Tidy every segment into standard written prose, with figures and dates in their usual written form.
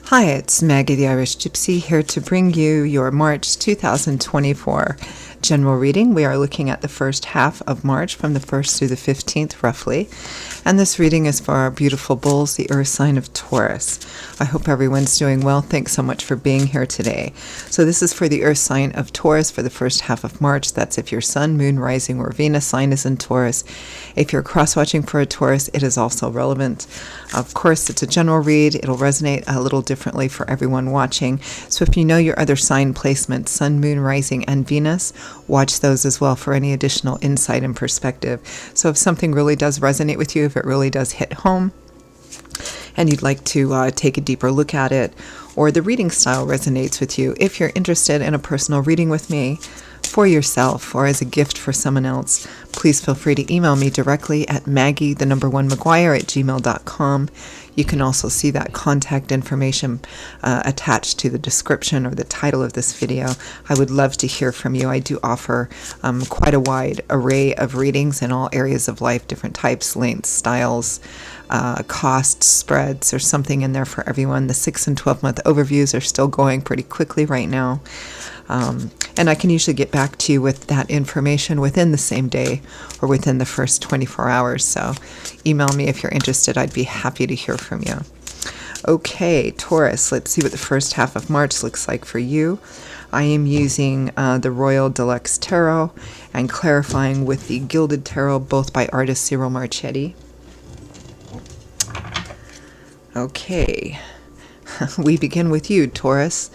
Hi, it's Maggie the Irish Gypsy here to bring you your March 2024 general reading. We are looking at the first half of March from the 1st through the 15th roughly. And this reading is for our beautiful bulls, the earth sign of Taurus. I hope everyone's doing well. Thanks so much for being here today. So this is for the earth sign of Taurus for the first half of March. That's if your sun, moon, rising, or Venus sign is in Taurus. If you're cross-watching for a Taurus, it is also relevant. Of course, it's a general read. It'll resonate a little differently for everyone watching. So if you know your other sign placements, sun, moon, rising, and Venus, watch those as well for any additional insight and perspective. So if something really does resonate with you, if it really does hit home, and you'd like to take a deeper look at it, or the reading style resonates with you, if you're interested in a personal reading with me for yourself or as a gift for someone else, please feel free to email me directly at maggie1maguire@gmail.com. You can also see that contact information attached to the description or the title of this video. I would love to hear from you. I do offer quite a wide array of readings in all areas of life, different types, lengths, styles, costs, spreads. There's something in there for everyone. The 6 and 12-month overviews are still going pretty quickly right now. And I can usually get back to you with that information within the same day or within the first 24 hours. So email me if you're interested. I'd be happy to hear from you. Okay, Taurus, let's see what the first half of March looks like for you. I am using the Royal Deluxe Tarot and clarifying with the Gilded Tarot, both by artist Cyril Marchetti. Okay, we begin with you, Taurus.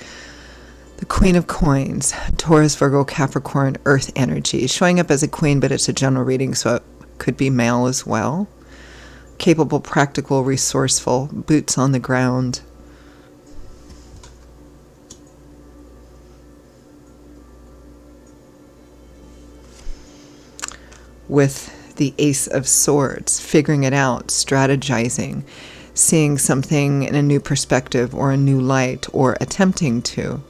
The Queen of Coins, Taurus, Virgo, Capricorn, Earth energy. Showing up as a queen, but it's a general reading, so it could be male as well. Capable, practical, resourceful, boots on the ground. With the Ace of Swords, figuring it out, strategizing, seeing something in a new perspective or a new light, or attempting to.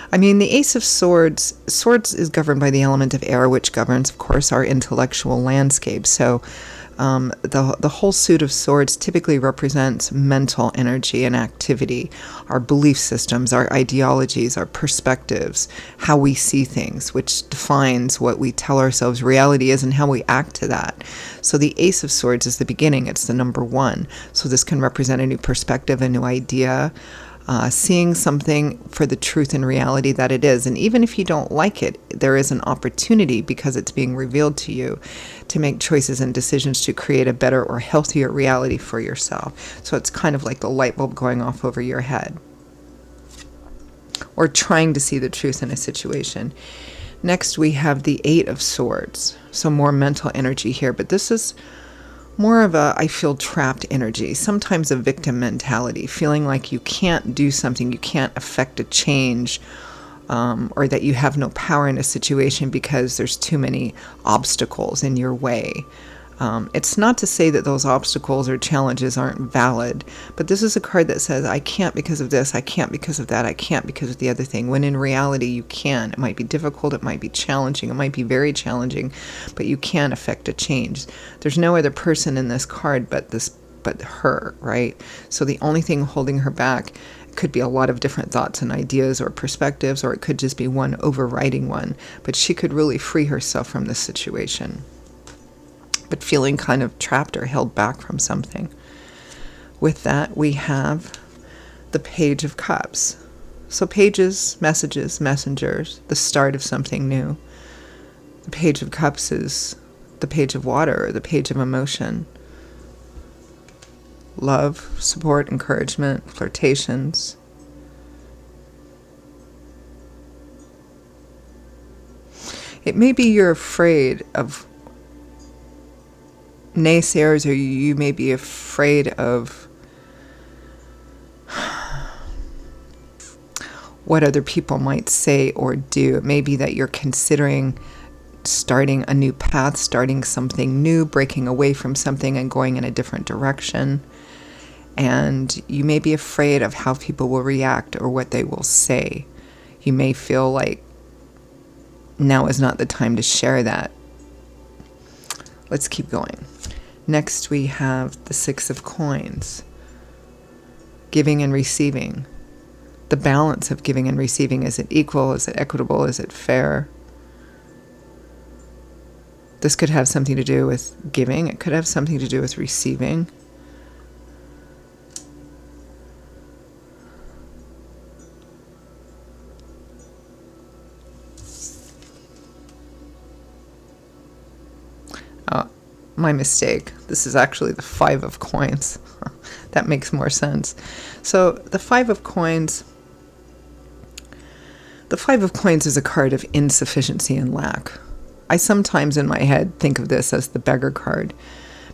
I mean, the Ace of Swords is governed by the element of air, which governs, of course, our intellectual landscape. So the whole suit of swords typically represents mental energy and activity, our belief systems, our ideologies, our perspectives, how we see things, which defines what we tell ourselves reality is and how we act to that. So the Ace of Swords is the beginning. It's the number one. So this can represent a new perspective, a new idea, seeing something for the truth and reality that it is. And even if you don't like it, there is an opportunity, because it's being revealed to you, to make choices and decisions to create a better or healthier reality for yourself. So it's kind of like the light bulb going off over your head, or trying to see the truth in a situation. Next, we have the Eight of Swords. So more mental energy here, but this is more of a I feel trapped energy, sometimes a victim mentality, feeling like you can't do something, you can't affect a change, or that you have no power in a situation because there's too many obstacles in your way. It's not to say that those obstacles or challenges aren't valid, but this is a card that says, I can't because of this, I can't because of that, I can't because of the other thing, when in reality you can. It might be difficult, it might be challenging, it might be very challenging, but you can affect a change. There's no other person in this card but her, right? So the only thing holding her back could be a lot of different thoughts and ideas or perspectives, or it could just be one overriding one, but she could really free herself from this situation, but feeling kind of trapped or held back from something. With that, we have the Page of Cups. So pages, messages, messengers, the start of something new. The Page of Cups is the page of water, or the page of emotion. Love, support, encouragement, flirtations. It may be you're afraid of naysayers, or you may be afraid of what other people might say or do. It may be that you're considering starting a new path, starting something new, breaking away from something and going in a different direction. And you may be afraid of how people will react or what they will say. You may feel like now is not the time to share that. Let's keep going. Next, we have the Six of Coins. giving and receiving. The balance of giving and receiving. Is it equal? Is it equitable? Is it fair? This could have something to do with giving. It could have something to do with receiving. My mistake. This is actually the 5 of coins. That makes more sense. So the 5 of coins. The 5 of coins is a card of insufficiency and lack. I sometimes in my head think of this as the beggar card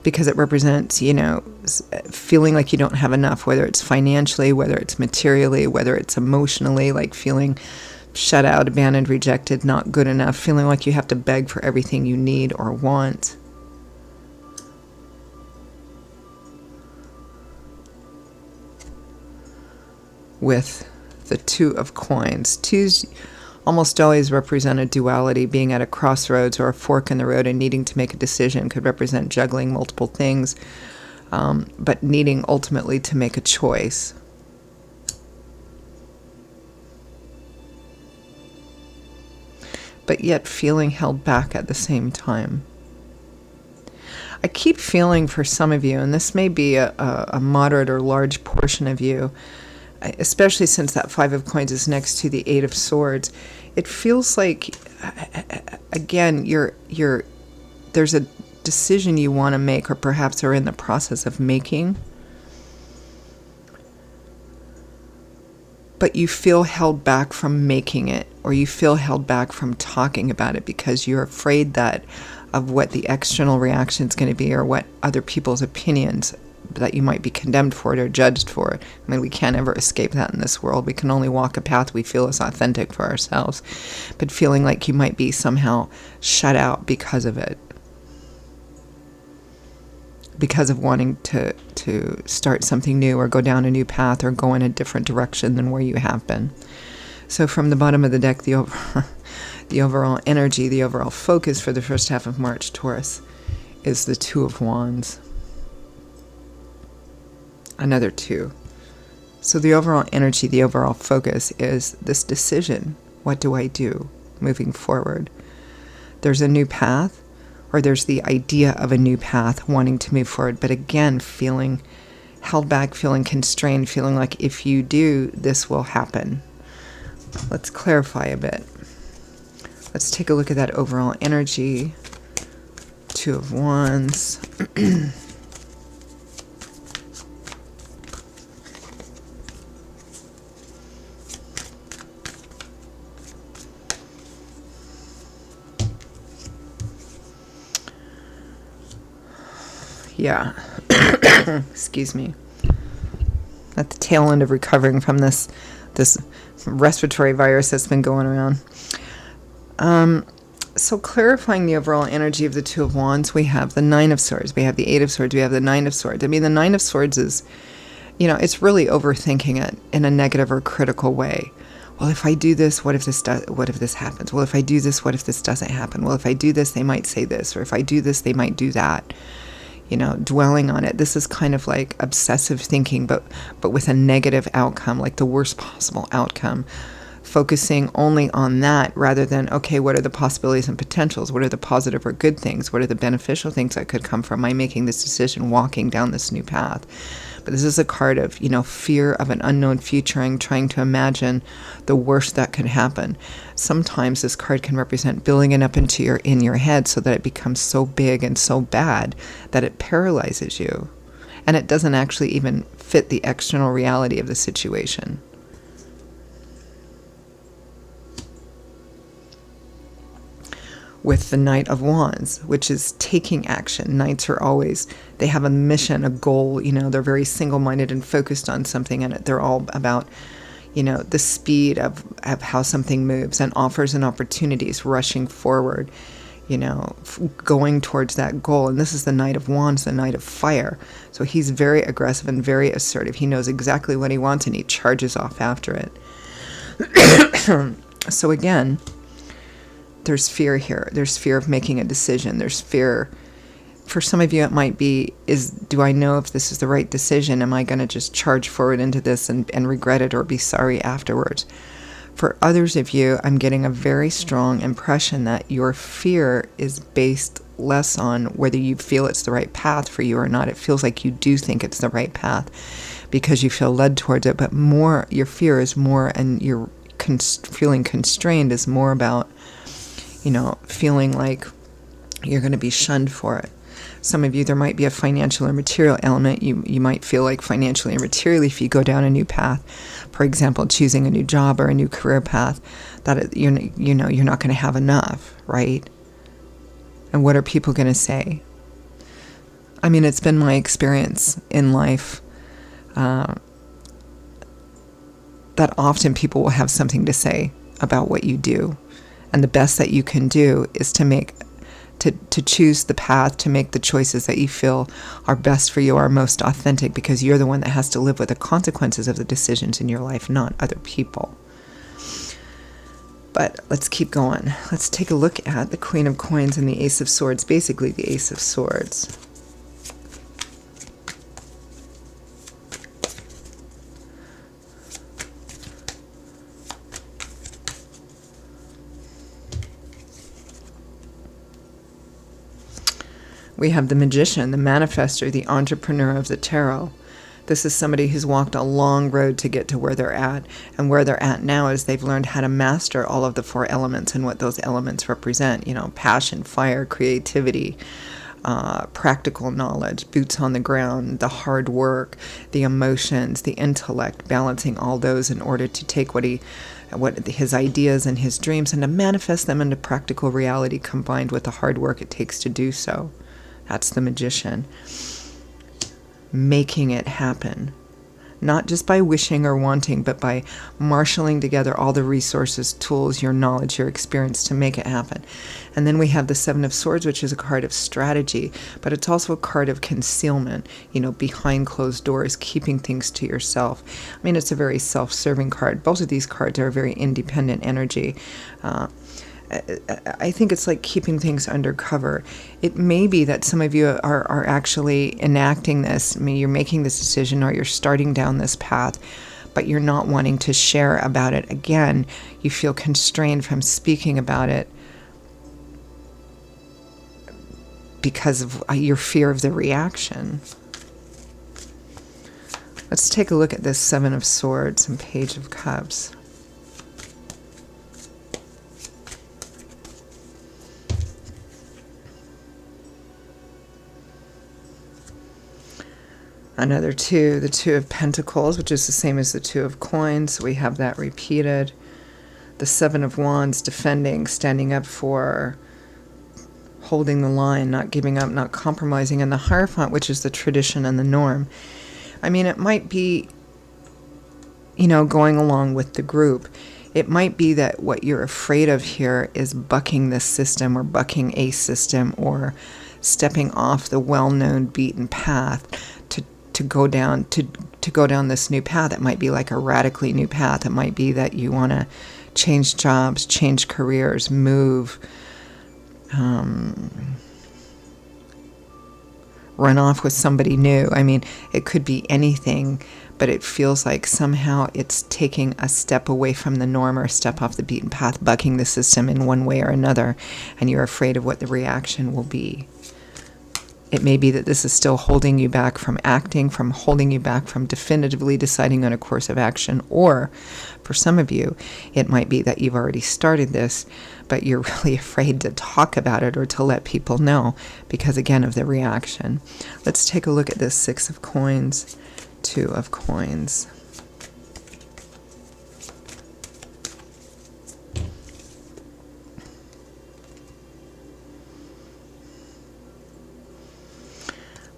because it represents, feeling like you don't have enough, whether it's financially, whether it's materially, whether it's emotionally, like feeling shut out, abandoned, rejected, not good enough, feeling like you have to beg for everything you need or want. With the 2 of coins. 2s almost always represent a duality, being at a crossroads or a fork in the road and needing to make a decision. Could represent juggling multiple things, but needing ultimately to make a choice. But yet feeling held back at the same time. I keep feeling for some of you, and this may be a moderate or large portion of you, especially since that 5 of coins is next to the 8 of swords, it feels like, again, there's a decision you want to make, or perhaps are in the process of making, but you feel held back from making it, or you feel held back from talking about it because you're afraid of what the external reaction is going to be, or what other people's opinions that you might be condemned for it or judged for it. I mean, we can't ever escape that in this world. We can only walk a path we feel is authentic for ourselves. But feeling like you might be somehow shut out because of it. Because of wanting to start something new, or go down a new path, or go in a different direction than where you have been. So from the bottom of the deck, the overall energy, the overall focus for the first half of March, Taurus, is the 2 of Wands. Another 2. So the overall energy, the overall focus is this decision. What do I do moving forward? There's a new path, or there's the idea of a new path, wanting to move forward, but again, feeling held back, feeling constrained, feeling like if you do, this will happen. Let's clarify a bit. Let's take a look at that overall energy. 2 of Wands. Yeah. Excuse me. At the tail end of recovering from this respiratory virus that's been going around. So clarifying the overall energy of the 2 of Wands, we have the 9 of Swords, we have the 8 of Swords, we have the 9 of Swords. I mean, the 9 of Swords is, it's really overthinking it in a negative or critical way. Well, if I do this, what if this happens? Well, if I do this, what if this doesn't happen? Well, if I do this, they might say this, or if I do this, they might do that. Dwelling on it. This is kind of like obsessive thinking, but with a negative outcome, like the worst possible outcome. Focusing only on that rather than, okay, what are the possibilities and potentials? What are the positive or good things? What are the beneficial things that could come from my making this decision, walking down this new path? But this is a card of, fear of an unknown future and trying to imagine the worst that could happen. Sometimes this card can represent building it up in your head so that it becomes so big and so bad that it paralyzes you. And it doesn't actually even fit the external reality of the situation. With the Knight of Wands, which is taking action. Knights are always, they have a mission, a goal, they're very single-minded and focused on something, and they're all about, the speed of how something moves and offers and opportunities, rushing forward, going towards that goal. And this is the Knight of Wands, the Knight of Fire. So he's very aggressive and very assertive. He knows exactly what he wants and he charges off after it. So again, there's fear here. There's fear of making a decision. There's fear for some of you, it might be, do I know if this is the right decision? Am I going to just charge forward into this and regret it or be sorry afterwards? For others of you, I'm getting a very strong impression that your fear is based less on whether you feel it's the right path for you or not. It feels like you do think it's the right path because you feel led towards it, but more, your fear is more, and your feeling constrained is more about, feeling like you're going to be shunned for it. Some of you, there might be a financial or material element. You might feel like financially or materially, if you go down a new path, for example, choosing a new job or a new career path, that you're not going to have enough, right? And what are people going to say? I mean, it's been my experience in life that often people will have something to say about what you do, and the best that you can do is to choose the path, to make the choices that you feel are best for you, are most authentic, because you're the one that has to live with the consequences of the decisions in your life, not other people. But let's keep going. Let's take a look at the Queen of Coins and the Ace of Swords, basically the Ace of Swords. We have the Magician, the manifestor, the entrepreneur of the tarot. This is somebody who's walked a long road to get to where they're at. And where they're at now is they've learned how to master all of the 4 elements and what those elements represent. Passion, fire, creativity, practical knowledge, boots on the ground, the hard work, the emotions, the intellect, balancing all those in order to take what his ideas and his dreams and to manifest them into practical reality, combined with the hard work it takes to do so. That's the Magician. Making it happen. Not just by wishing or wanting, but by marshaling together all the resources, tools, your knowledge, your experience to make it happen. And then we have the Seven of Swords, which is a card of strategy, but it's also a card of concealment, behind closed doors, keeping things to yourself. I mean, it's a very self-serving card. Both of these cards are a very independent energy. I think it's like keeping things undercover. It may be that some of you are actually enacting this. I mean, you're making this decision or you're starting down this path, but you're not wanting to share about it. Again, you feel constrained from speaking about it because of your fear of the reaction. Let's take a look at this Seven of Swords and Page of Cups. Another 2, the 2 of Pentacles, which is the same as the 2 of Coins. So we have that repeated. The 7 of Wands, defending, standing up for, holding the line, not giving up, not compromising. And the Hierophant, which is the tradition and the norm. I mean, it might be, going along with the group. It might be that what you're afraid of here is bucking this system or bucking a system or stepping off the well-known beaten path to go down this new path. It might be like a radically new path. It might be that you want to change jobs, change careers, move, run off with somebody new. I mean, it could be anything, but it feels like somehow it's taking a step away from the norm or a step off the beaten path, bucking the system in one way or another, and you're afraid of what the reaction will be. It may be that this is still holding you back from acting, from holding you back from definitively deciding on a course of action. Or for some of you, it might be that you've already started this, but you're really afraid to talk about it or to let people know because, again, of the reaction. Let's take a look at this 6 of Coins, 2 of Coins.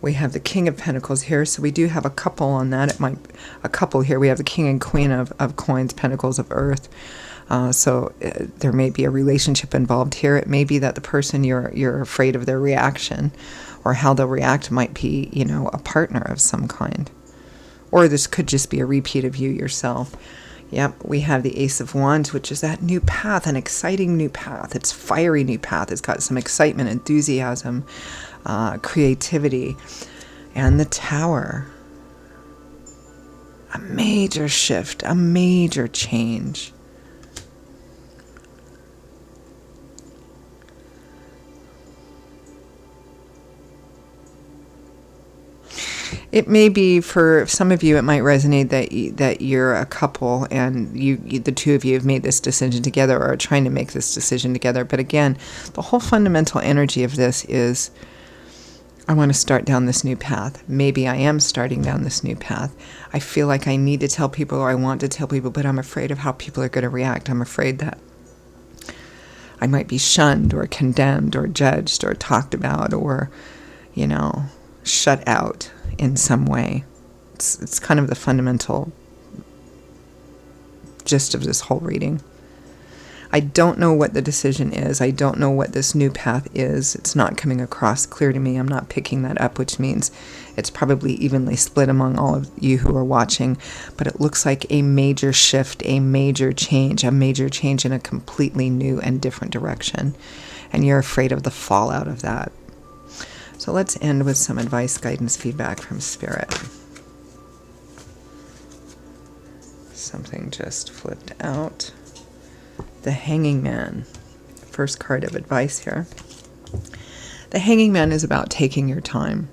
We have the King of Pentacles here, so we do have a couple on that. A couple here. We have the King and Queen of Coins, Pentacles of Earth. So there may be a relationship involved here. It may be that the person you're afraid of their reaction or how they'll react might be, a partner of some kind. Or this could just be a repeat of you yourself. Yep, we have the Ace of Wands, which is that new path, an exciting new path. It's fiery new path. It's got some excitement, enthusiasm. creativity. And the Tower. A major shift, a major change. It may be, for some of you, it might resonate that you're a couple and the two of you have made this decision together or are trying to make this decision together. But again, the whole fundamental energy of this is, I want to start down this new path. Maybe I am starting down this new path. I feel like I need to tell people, or I want to tell people, but I'm afraid of how people are going to react. I'm afraid that I might be shunned or condemned or judged or talked about or, shut out in some way. It's kind of the fundamental gist of this whole reading. I don't know what the decision is. I don't know what this new path is. It's not coming across clear to me. I'm not picking that up, which means it's probably evenly split among all of you who are watching. But it looks like a major shift, a major change in a completely new and different direction. And you're afraid of the fallout of that. So let's end with some advice, guidance, feedback from Spirit. Something just flipped out. The Hanging Man. First card of advice here. The Hanging Man is about taking your time.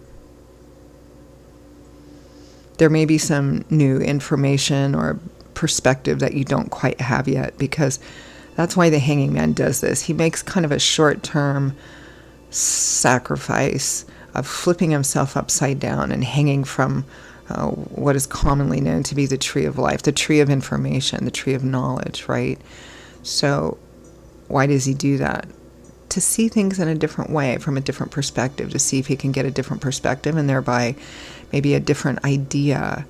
There may be some new information or perspective that you don't quite have yet, because that's why the Hanging Man does this. He makes kind of a short-term sacrifice of flipping himself upside down and hanging from what is commonly known to be the tree of life, the tree of information, the tree of knowledge, right? So why does he do that? To see things in a different way, from a different perspective, to see if he can get a different perspective and thereby maybe a different idea,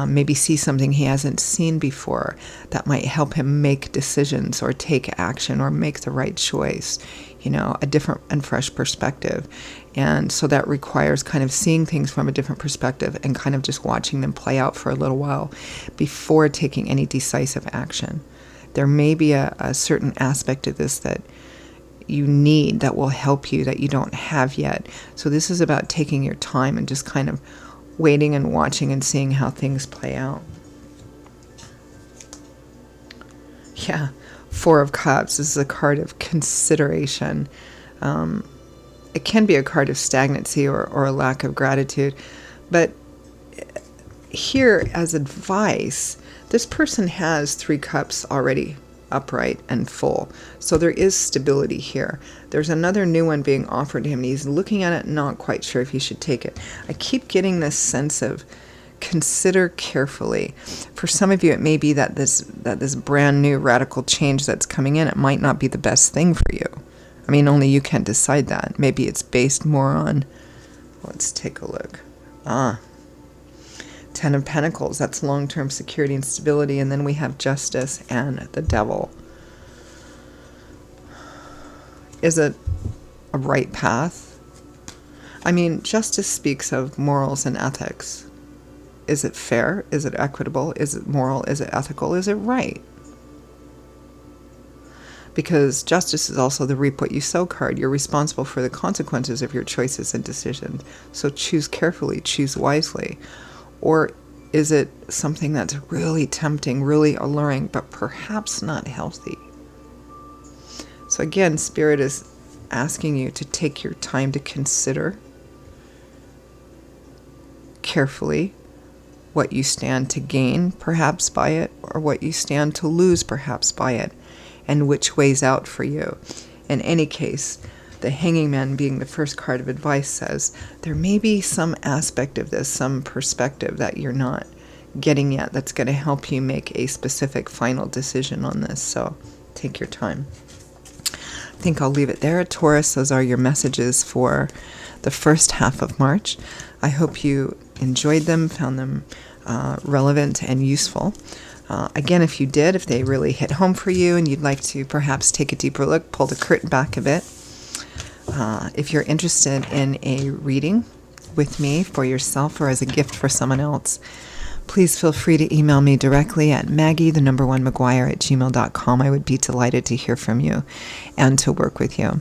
maybe see something he hasn't seen before that might help him make decisions or take action or make the right choice, a different and fresh perspective. And so that requires kind of seeing things from a different perspective and kind of just watching them play out for a little while before taking any decisive action. There may be a certain aspect of this that you need that will help you that you don't have yet. So this is about taking your time and just kind of waiting and watching and seeing how things play out. Yeah, Four of Cups. This is a card of consideration. It can be a card of stagnancy or a lack of gratitude. But here, as advice, this person has 3 cups already upright and full. So there is stability here. There's another new one being offered to him, and he's looking at it, not quite sure if he should take it. I keep getting this sense of consider carefully. For some of you, it may be that this brand new radical change that's coming in, it might not be the best thing for you. I mean, only you can decide that. Maybe it's based more on, let's take a look. 10 of Pentacles, that's long-term security and stability. And then we have Justice and the Devil. Is it a right path? I mean, justice speaks of morals and ethics. Is it fair? Is it equitable? Is it moral? Is it ethical? Is it right? Because justice is also the reap what you sow card. You're responsible for the consequences of your choices and decisions. So choose carefully, choose wisely. Or is it something that's really tempting, really alluring, but perhaps not healthy? So again, Spirit is asking you to take your time to consider carefully what you stand to gain, perhaps by it, or what you stand to lose, perhaps by it, and which way's out for you. In any case, the Hanging Man, being the first card of advice, says there may be some aspect of this, some perspective that you're not getting yet that's going to help you make a specific final decision on this. So take your time. I think I'll leave it there. Taurus, those are your messages for the first half of March. I hope you enjoyed them, found them relevant and useful. Again, if you did, if they really hit home for you and you'd like to perhaps take a deeper look, pull the curtain back a bit. If you're interested in a reading with me for yourself or as a gift for someone else, please feel free to email me directly at Maggie1McGuire@gmail.com. I would be delighted to hear from you and to work with you.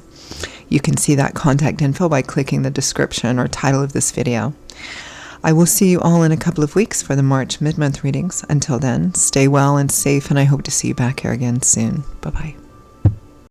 You can see that contact info by clicking the description or title of this video. I will see you all in a couple of weeks for the March mid-month readings. Until then, stay well and safe, and I hope to see you back here again soon. Bye-bye.